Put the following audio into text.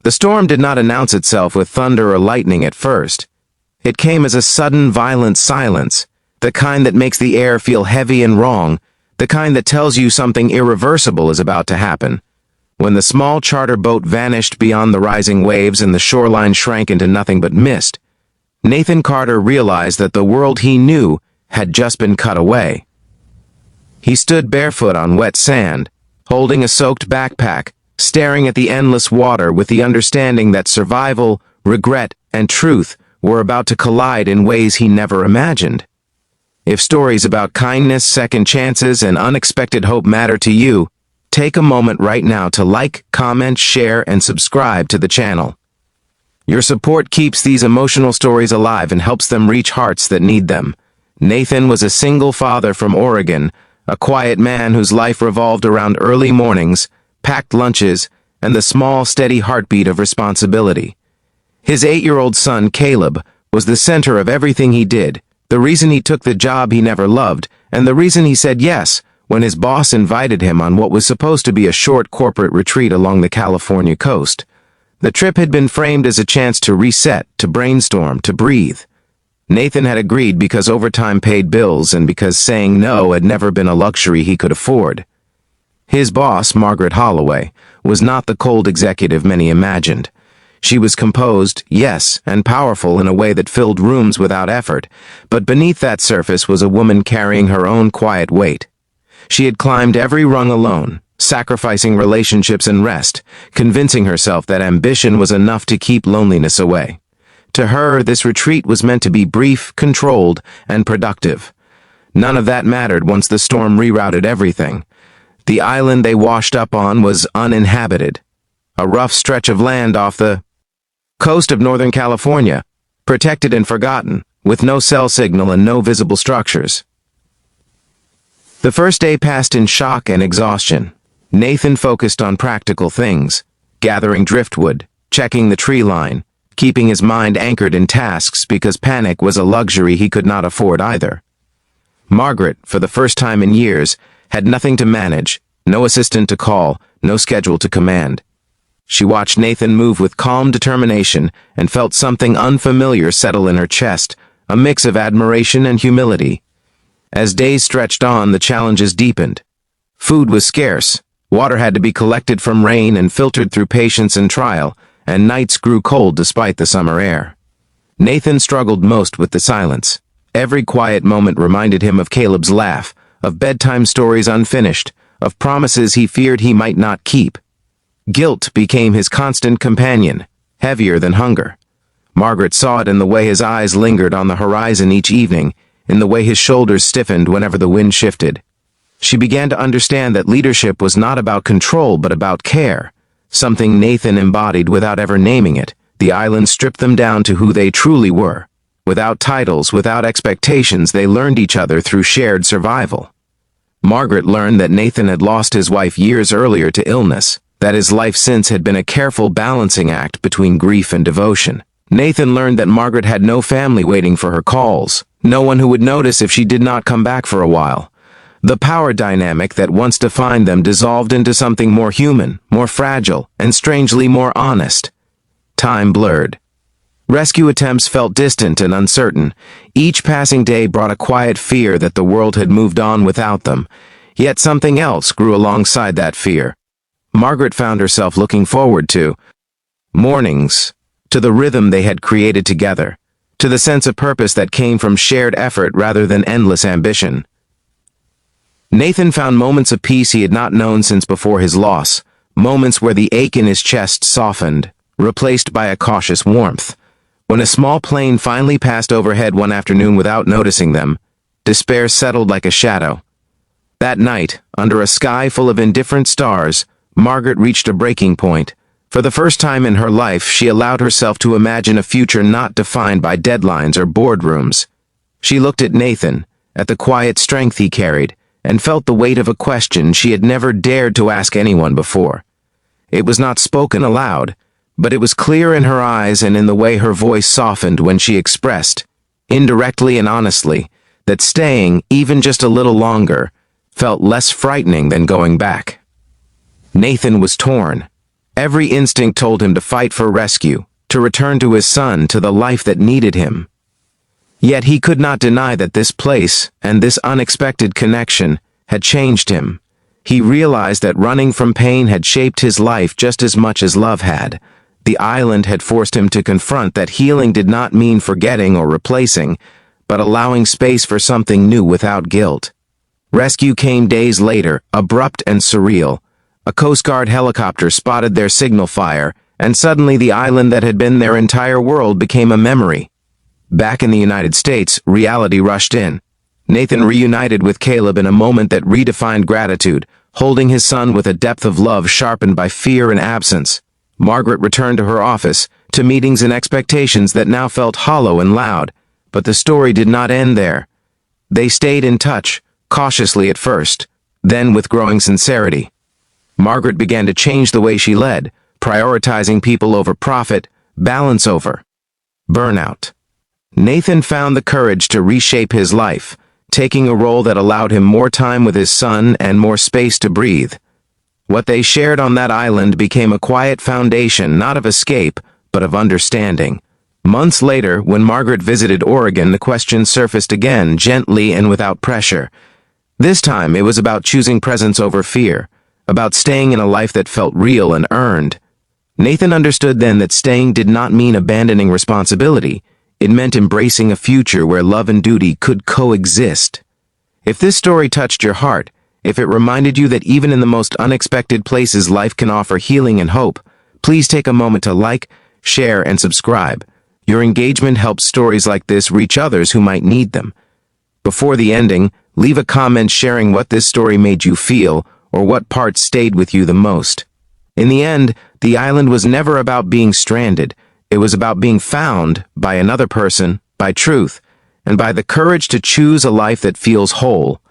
The storm did not announce itself with thunder or lightning at first. It came as a sudden, violent silence, the kind that makes the air feel heavy and wrong, the kind that tells you something irreversible is about to happen. When the small charter boat vanished beyond the rising waves and the shoreline shrank into nothing but mist, Nathan Carter realized that the world he knew had just been cut away. He stood barefoot on wet sand, holding a soaked backpack, staring at the endless water with the understanding that survival, regret, and truth were about to collide in ways he never imagined. If stories about kindness, second chances, and unexpected hope matter to you, take a moment right now to like, comment, share, and subscribe to the channel. Your support keeps these emotional stories alive and helps them reach hearts that need them. Nathan was a single father from Oregon, a quiet man whose life revolved around early mornings, packed lunches, and the small, steady heartbeat of responsibility. His 8-year-old son, Caleb, was the center of everything he did, the reason he took the job he never loved, and the reason he said yes when his boss invited him on what was supposed to be a short corporate retreat along the California coast. The trip had been framed as a chance to reset, to brainstorm, to breathe. Nathan had agreed because overtime paid bills and because saying no had never been a luxury he could afford. His boss, Margaret Holloway, was not the cold executive many imagined. She was composed, yes, and powerful in a way that filled rooms without effort, but beneath that surface was a woman carrying her own quiet weight. She had climbed every rung alone, sacrificing relationships and rest, convincing herself that ambition was enough to keep loneliness away. To her, this retreat was meant to be brief, controlled, and productive. None of that mattered once the storm rerouted everything. The island they washed up on was uninhabited, a rough stretch of land off the coast of Northern California, protected and forgotten, with no cell signal and no visible structures. The first day passed in shock and exhaustion. Nathan focused on practical things, gathering driftwood, checking the tree line, keeping his mind anchored in tasks because panic was a luxury he could not afford either. Margaret, for the first time in years, had nothing to manage, no assistant to call, no schedule to command. She watched Nathan move with calm determination and felt something unfamiliar settle in her chest, a mix of admiration and humility. As days stretched on, the challenges deepened. Food was scarce, water had to be collected from rain and filtered through patience and trial, and nights grew cold despite the summer air. Nathan struggled most with the silence. Every quiet moment reminded him of Caleb's laugh, of bedtime stories unfinished, of promises he feared he might not keep. Guilt became his constant companion, heavier than hunger. Margaret saw it in the way his eyes lingered on the horizon each evening, in the way his shoulders stiffened whenever the wind shifted. She began to understand that leadership was not about control but about care, something Nathan embodied without ever naming it. The island stripped them down to who they truly were. Without titles, without expectations, they learned each other through shared survival. Margaret learned that Nathan had lost his wife years earlier to illness, that his life since had been a careful balancing act between grief and devotion. Nathan learned that Margaret had no family waiting for her calls, no one who would notice if she did not come back for a while. The power dynamic that once defined them dissolved into something more human, more fragile, and strangely more honest. Time blurred. Rescue attempts felt distant and uncertain. Each passing day brought a quiet fear that the world had moved on without them. Yet something else grew alongside that fear. Margaret found herself looking forward to mornings, to the rhythm they had created together, to the sense of purpose that came from shared effort rather than endless ambition. Nathan found moments of peace he had not known since before his loss, moments where the ache in his chest softened, replaced by a cautious warmth. When a small plane finally passed overhead one afternoon without noticing them, despair settled like a shadow. That night, under a sky full of indifferent stars, Margaret reached a breaking point. For the first time in her life, she allowed herself to imagine a future not defined by deadlines or boardrooms. She looked at Nathan, at the quiet strength he carried, and felt the weight of a question she had never dared to ask anyone before. It was not spoken aloud, but it was clear in her eyes and in the way her voice softened when she expressed, indirectly and honestly, that staying, even just a little longer, felt less frightening than going back. Nathan was torn. Every instinct told him to fight for rescue, to return to his son, to the life that needed him. Yet he could not deny that this place, and this unexpected connection, had changed him. He realized that running from pain had shaped his life just as much as love had. The island had forced him to confront that healing did not mean forgetting or replacing, but allowing space for something new without guilt. Rescue came days later, abrupt and surreal. A Coast Guard helicopter spotted their signal fire, and suddenly the island that had been their entire world became a memory. Back in the United States, reality rushed in. Nathan reunited with Caleb in a moment that redefined gratitude, holding his son with a depth of love sharpened by fear and absence. Margaret returned to her office, to meetings and expectations that now felt hollow and loud, but the story did not end there. They stayed in touch, cautiously at first, then with growing sincerity. Margaret began to change the way she led, prioritizing people over profit, balance over burnout. Nathan found the courage to reshape his life, taking a role that allowed him more time with his son and more space to breathe. What they shared on that island became a quiet foundation, not of escape, but of understanding. Months later, when Margaret visited Oregon, the question surfaced again, gently and without pressure. This time, it was about choosing presence over fear, about staying in a life that felt real and earned. Nathan understood then that staying did not mean abandoning responsibility. It meant embracing a future where love and duty could coexist. If this story touched your heart, if it reminded you that even in the most unexpected places life can offer healing and hope, please take a moment to like, share, and subscribe. Your engagement helps stories like this reach others who might need them. Before the ending, leave a comment sharing what this story made you feel or what parts stayed with you the most. In the end, the island was never about being stranded. It was about being found by another person, by truth, and by the courage to choose a life that feels whole.